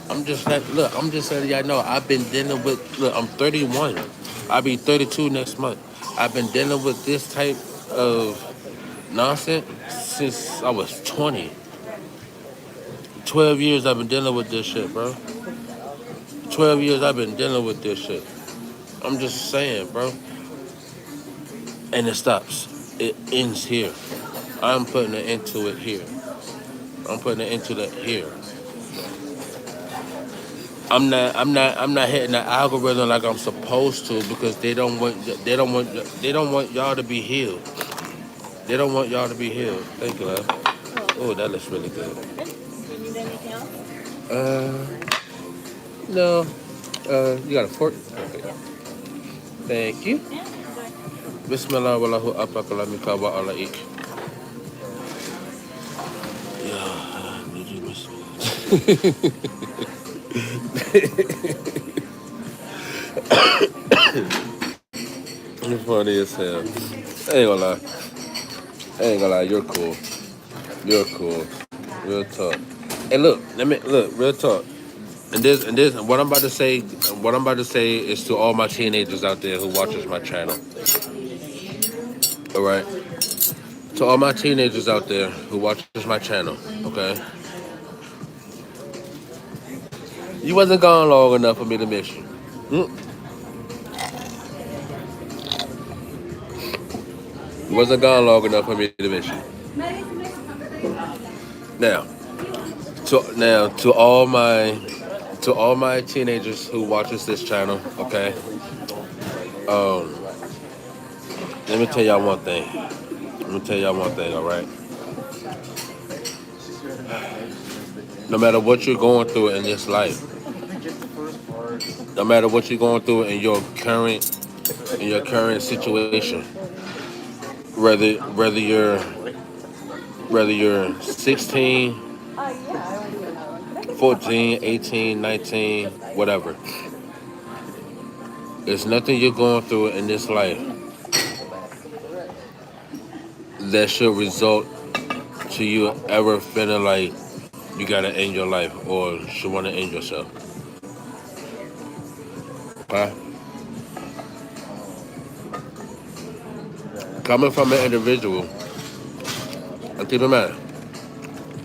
I'm just letting y'all know I've been dealing with, I'm 31. I'll be 32 next month. I've been dealing with this type of nonsense since I was 20. 12 years I've been dealing with this shit, bro. 12 years I've been dealing with this shit. I'm just saying, bro. And it stops. It ends here. I'm putting it into it here. I'm putting it into that here. I'm not hitting the algorithm like I'm supposed to, because they don't want y'all to be healed. They don't want y'all to be healed. Thank you, love. Oh, that looks really good. Do you need anything else? No. You got a fork? Okay. Thank you. Yeah. Enjoy. Bismillah wallahu apakalamika wa alaik. Yeah, did you miss You're funny as hell. I ain't gonna lie. You're cool. You're cool. Real talk. Hey, real talk. And this, what I'm about to say is to all my teenagers out there who watches my channel. All right. To all my teenagers out there who watches my channel. Okay. You wasn't gone long enough for me to miss you. Mm. You wasn't gone long enough for me to miss you. Now, to all my teenagers who watches this channel, okay. Let me tell y'all one thing. All right. No matter what you're going through in this life, no matter what you're going through in your current situation, whether you're 16, 14, 18, 19, whatever. There's nothing you're going through in this life that should result to you ever feeling like you gotta end your life or should want to end yourself. Huh? Coming from an individual, and keep in mind,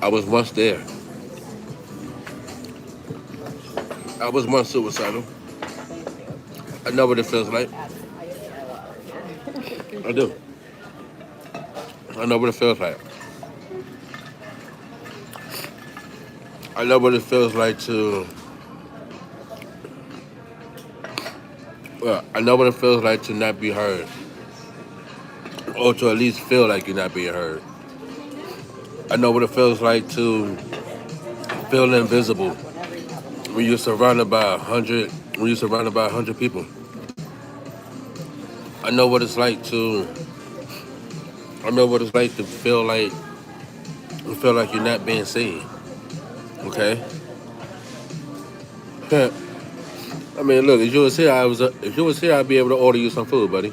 I was once there. I was once suicidal. Thank you. I know what it feels like. Add some ice to my water here. I do. I know what it feels like. I know what it feels like to. Well, I know what it feels like to not be heard, or to at least feel like you're not being heard. I know what it feels like to feel invisible Whenever you have a when moment. you're surrounded by 100. When you're surrounded by 100 people. I know what it's like to. I know what it's like to feel like you're not being seen. Okay. I mean, look, if you was here, if you was here, I'd be able to order you some food, buddy.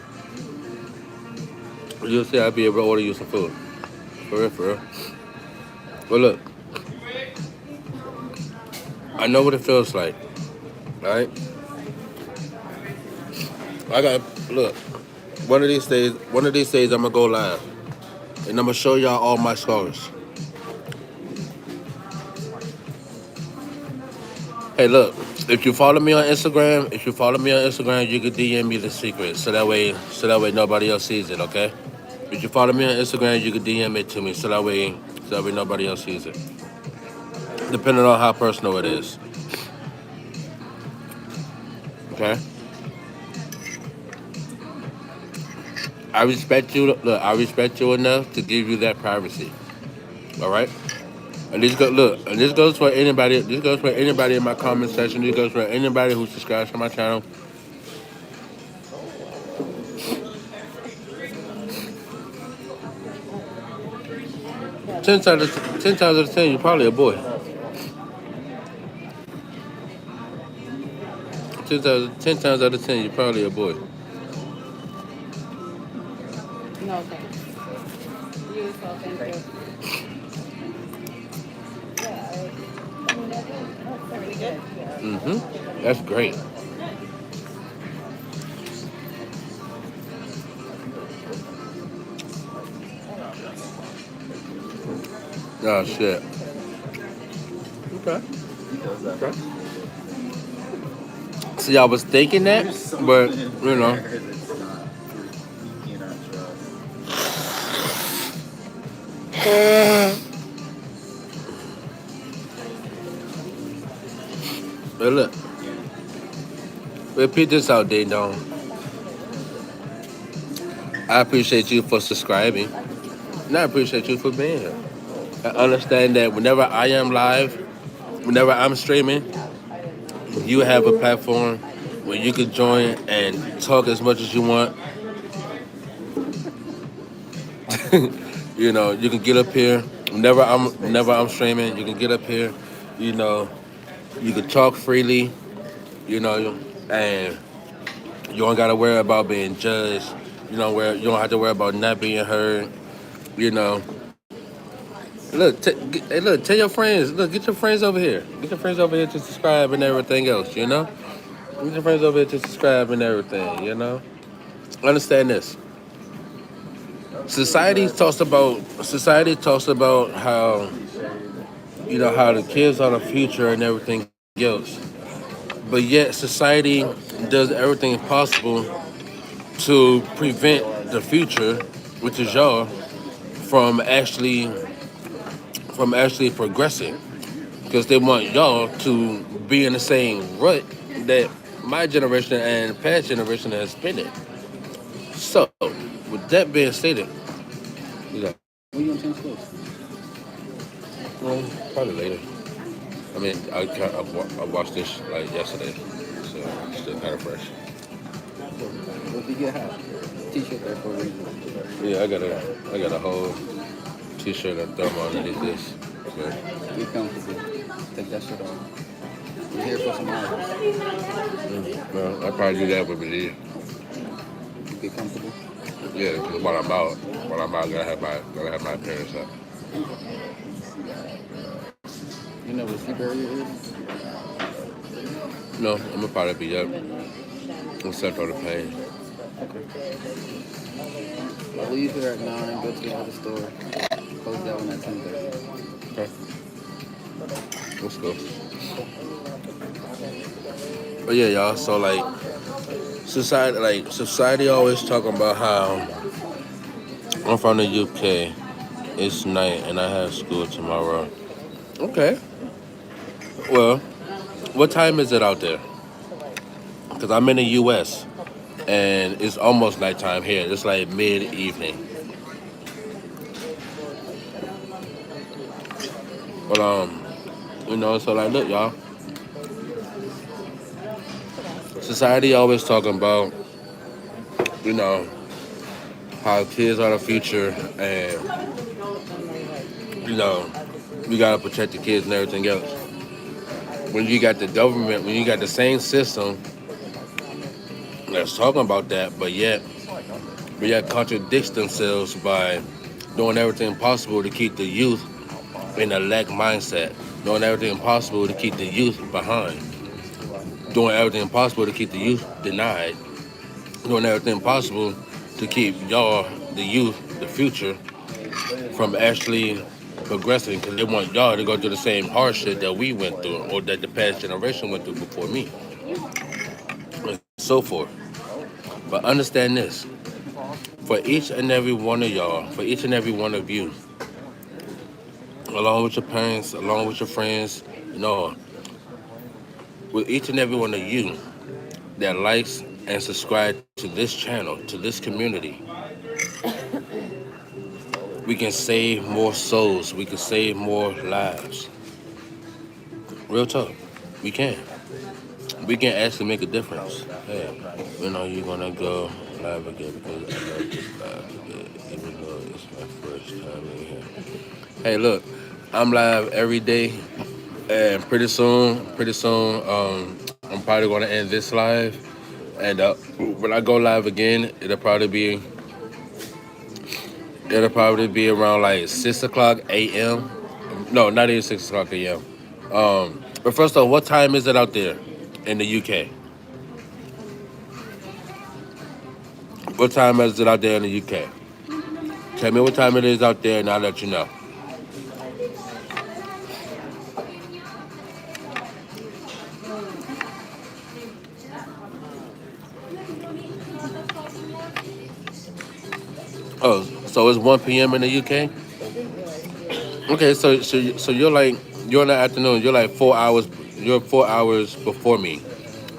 If you was here, I'd be able to order you some food. For real, for real. But look, I know what it feels like. All right. I got look. One of these days, I'm gonna go live, and I'm gonna show y'all all my scars. Hey, look. If you follow me on Instagram, you can DM me the secret, so that way nobody else sees it. Okay. If you follow me on Instagram, you can DM it to me, so that way nobody else sees it. Depending on how personal it is. Okay. I respect you. Look, I respect you enough to give you that privacy. All right. And this goes for anybody. This goes for anybody in my comment section. This goes for anybody who subscribes to my channel. 10 times out of 10, you're probably a boy. 10 times out of 10, you're probably a boy. No, thanks. You as well, thank you. Pretty good. That's great. Oh shit. Okay. Okay. See, I was thinking that, but you know, but look, repeat this out, Ding Dong. I appreciate you for subscribing, and I appreciate you for being here. I understand that whenever I am live, whenever I'm streaming, you have a platform where you can join and talk as much as you want. You know, you can get up here whenever I'm streaming. You can get up here. You know, you can talk freely. You know, and you don't gotta worry about being judged. You don't have to worry about not being heard. You know, hey, look, tell your friends. Look, get your friends over here. Get your friends over here to subscribe and everything else. You know, get your friends over here to subscribe and everything. You know, understand this. Society talks about how how the kids are the future and everything else, but yet society does everything possible to prevent the future, which is y'all, from actually progressing because they want y'all to be in the same rut that my generation and past generation has been in. So, with that being stated, you know, What you gonna change clothes? well, probably later. I mean, I watched this like yesterday, so it's still kind of fresh. Well, if you get hot, t-shirt there for a reason. Yeah, I got a whole t-shirt and thermal underneath this. So, Get comfortable. Take that shit off. We're here for some hours. well, I probably do that with me. Get comfortable. Yeah, because while I'm out, gotta have my appearance up. You know what sleep area is? No, I'm gonna probably be up. except on the page. Okay. I'll leave here at 9, go to the other store, close that one at 10:30. Okay, let's go. But yeah, y'all. So society always talking about how I'm from the UK. It's night and I have school tomorrow. Okay. Well, what time is it out there? Because I'm in the US and it's almost nighttime here. It's like mid evening. But so like, look, y'all. Society always talking about, you know, how kids are the future, and you know, we gotta protect the kids and everything else. When you got the government, when you got the same system that's talking about that, but yet contradicts themselves by doing everything possible to keep the youth in a lack mindset, doing everything possible to keep the youth behind, doing everything possible to keep the youth denied, doing everything possible to keep y'all, the youth, the future, from actually progressing because they want y'all to go through the same hardship that we went through or that the past generation went through before me, and so forth. But understand this, for each and every one of y'all, for each and every one of you, along with your parents, along with your friends, you know, with each and every one of you that likes and subscribe to this channel, to this community, we can save more souls. We can save more lives. Real talk. We can. We can actually make a difference. Hey, when are you gonna go live again? Because I love this live again, even though it's my first time in here. Hey, look, I'm live every day, and pretty soon, I'm probably gonna end this live, and when I go live again, it'll probably be around like 6 o'clock a.m. No, not even 6 o'clock a.m. But first off, what time is it out there in the UK? What time is it out there in the UK? Tell me what time it is out there, and I'll let you know. Oh, so it's 1 p.m. in the UK. Okay, so you're in the afternoon. You're like 4 hours. You're 4 hours before me.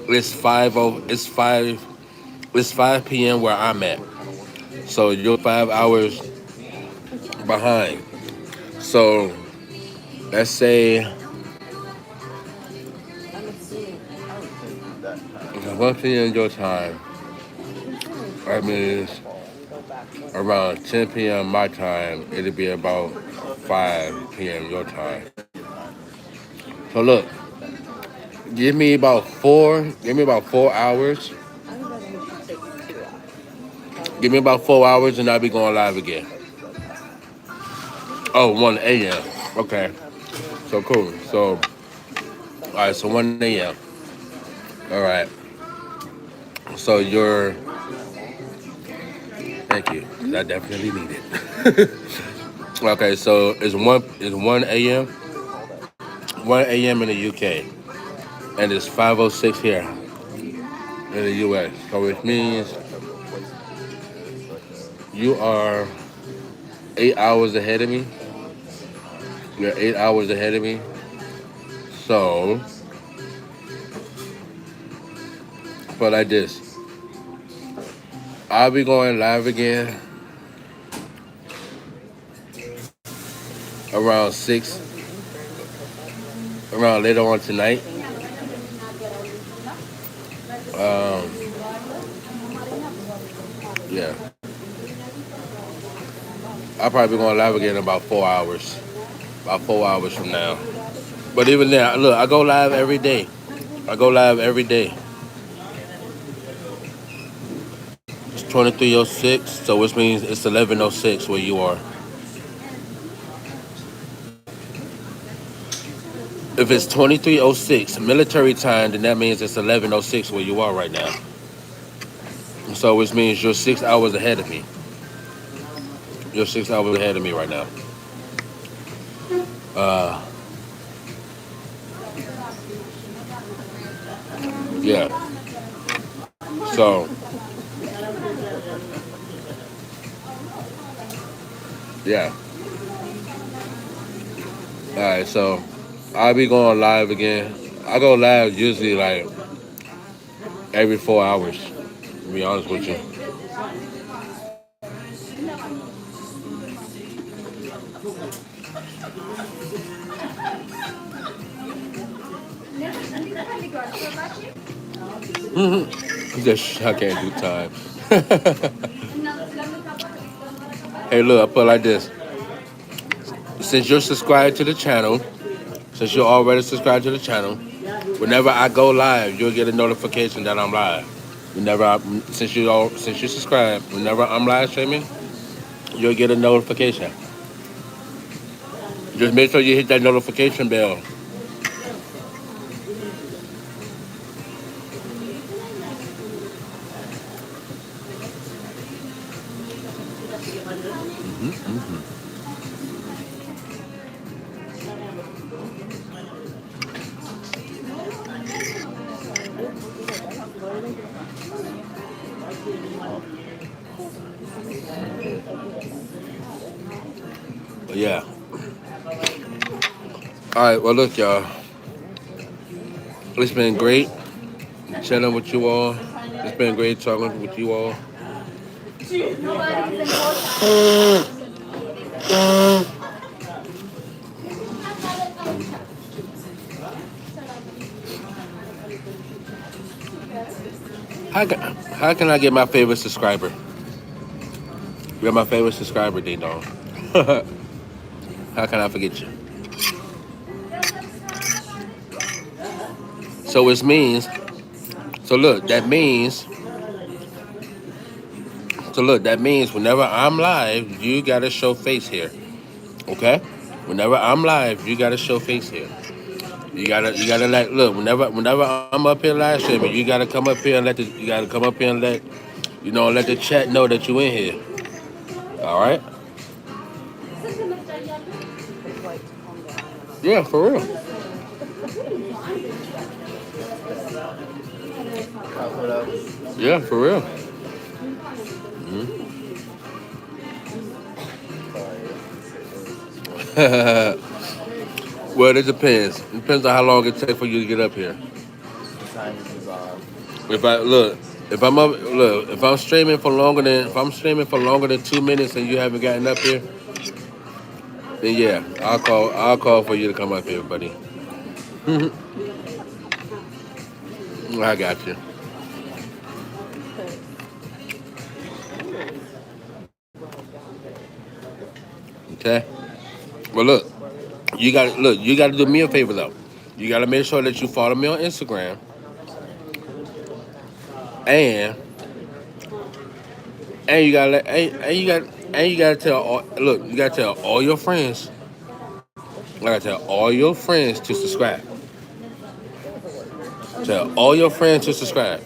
It's 5 It's 5 p.m. where I'm at. So you're 5 hours behind. So let's say 1 p.m. your time. That means around 10 p.m. my time. It'll be about 5 p.m. your time. So look, Give me about 4 hours. Give me about 4 hours, and I'll be going live again. Oh, 1 a.m. Okay. So cool. So all right. So 1 a.m. All right. So you're. Thank you. I definitely need it. Okay. So it's one a.m. 1 a.m. in the UK, and it's 5:06 here in the US. So which means you are 8 hours ahead of me. You're 8 hours ahead of me. So, but like this, I'll be going live again around 6, around later on tonight. Um, yeah, I'll probably be going live again in about 4 hours from now. But even then, look, I go live every day. I go live every day. It's 23:06, so which means it's 11:06 where you are. If it's 23:06 military time, then that means it's 11:06 where you are right now. So which means you're 6 hours ahead of me. You're 6 hours ahead of me right now. Uh, yeah. So yeah. All right. So I'll be going live again. I go live usually like every 4 hours. To be honest with you. Just I can't do time. Hey, look, I put it like this. Since you're subscribed to the channel, since you're already subscribed to the channel, whenever I go live, you'll get a notification that I'm live. Whenever I, since you subscribe, whenever I'm live streaming, you'll get a notification. Just make sure you hit that notification bell. But yeah. All right. Well, look, y'all. It's been great chatting with you all. It's been great talking with you all. How can I get my favorite subscriber? You're my favorite subscriber, Ding Dong. How can I forget you? So it means. So look, that means. So look, that means whenever I'm live, you gotta show face here. Okay? Whenever I'm live, you gotta show face here. You gotta like look. Whenever I'm up here live streaming, you gotta come up here and you gotta come up here and let the chat know that you in here. All right? Yeah, for real. What up? Yeah, for real. Well, it depends. It depends on how long it takes for you to get up here. Time is If I look, if I'm up, look, if I'm streaming for longer than 2 minutes and you haven't gotten up here, then yeah, I'll call for you to come up here, buddy. I got you. Okay. Well, you got to do me a favor though. You got to make sure that you follow me on Instagram, and you got to tell you got to tell all your friends. You got to tell all your friends to subscribe. Tell all your friends to subscribe.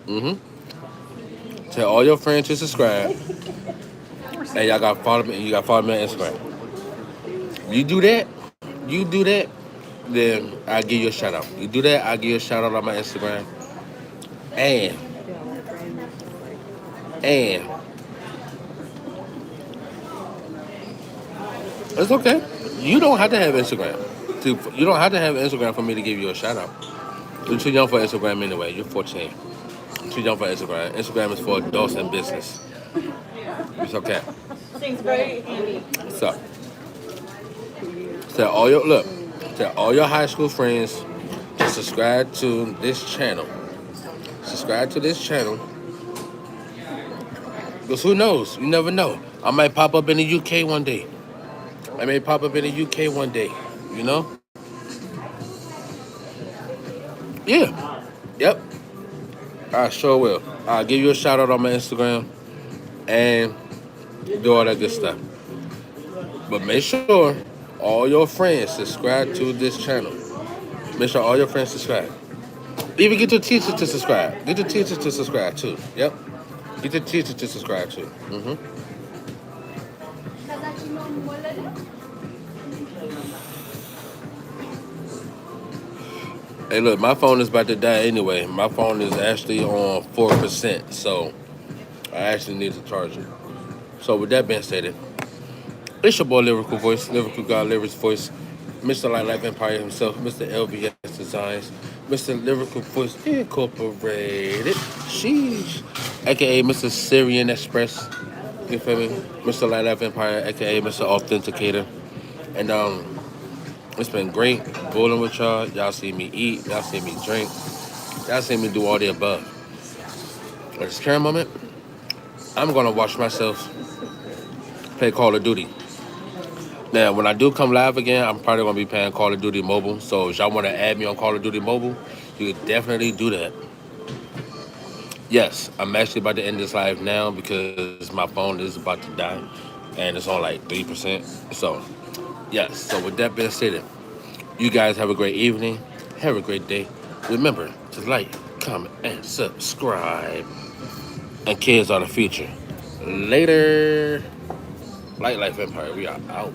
Mm-hmm. Tell all your friends to subscribe, and y'all got to follow me. You got to follow me on Instagram. You do that. You do that. Then I'll give you a shout out. You do that, I'll give you a shout out on my Instagram. And and it's okay. You don't have to have Instagram. You don't have to have Instagram for me to give you a shout out. You're too young for Instagram anyway. You're 14. You're too young for Instagram. Instagram is for adults and business. It's okay. Seems very handy. So tell all your look. Tell all your high school friends to subscribe to this channel. Subscribe to this channel. Because who knows? You never know. I might pop up in the UK one day. I may pop up in the UK one day. You know? Yeah. Yep. I sure will. I'll give you a shout out on my Instagram and do all that good stuff. But make sure all your friends subscribe to this channel. Make sure all your friends subscribe. Even get your teachers to subscribe. Get your teachers to subscribe too. Yep. Get the teacher to subscribe to. Hey, look, my phone is about to die anyway. My phone is actually on 4%, so I actually need to charge it. So with that being said, it's your boy Lyrical Voice, Lyrical God, Lyrics Voice, Mr. Light Life Empire himself, Mr. LVS Designs, Mr. Lyrical Voice Incorporated, sheesh, aka Mr. Syrian Express, you feel me? Mr. Light Life Empire, aka Mr. Authenticator. And it's been great bowling with y'all. Y'all see me eat, y'all see me drink, y'all see me do all the above. At this current moment, I'm gonna watch myself play Call of Duty. Now, when I do come live again, I'm probably gonna be playing Call of Duty Mobile. So if y'all want to add me on Call of Duty Mobile, you can definitely do that. Yes, I'm actually about to end this live now because my phone is about to die, and it's on like 3%. So yes. So with that being said, you guys have a great evening. Have a great day. Remember to like, comment, and subscribe. And kids are the future. Later. Light Life Empire, we are out.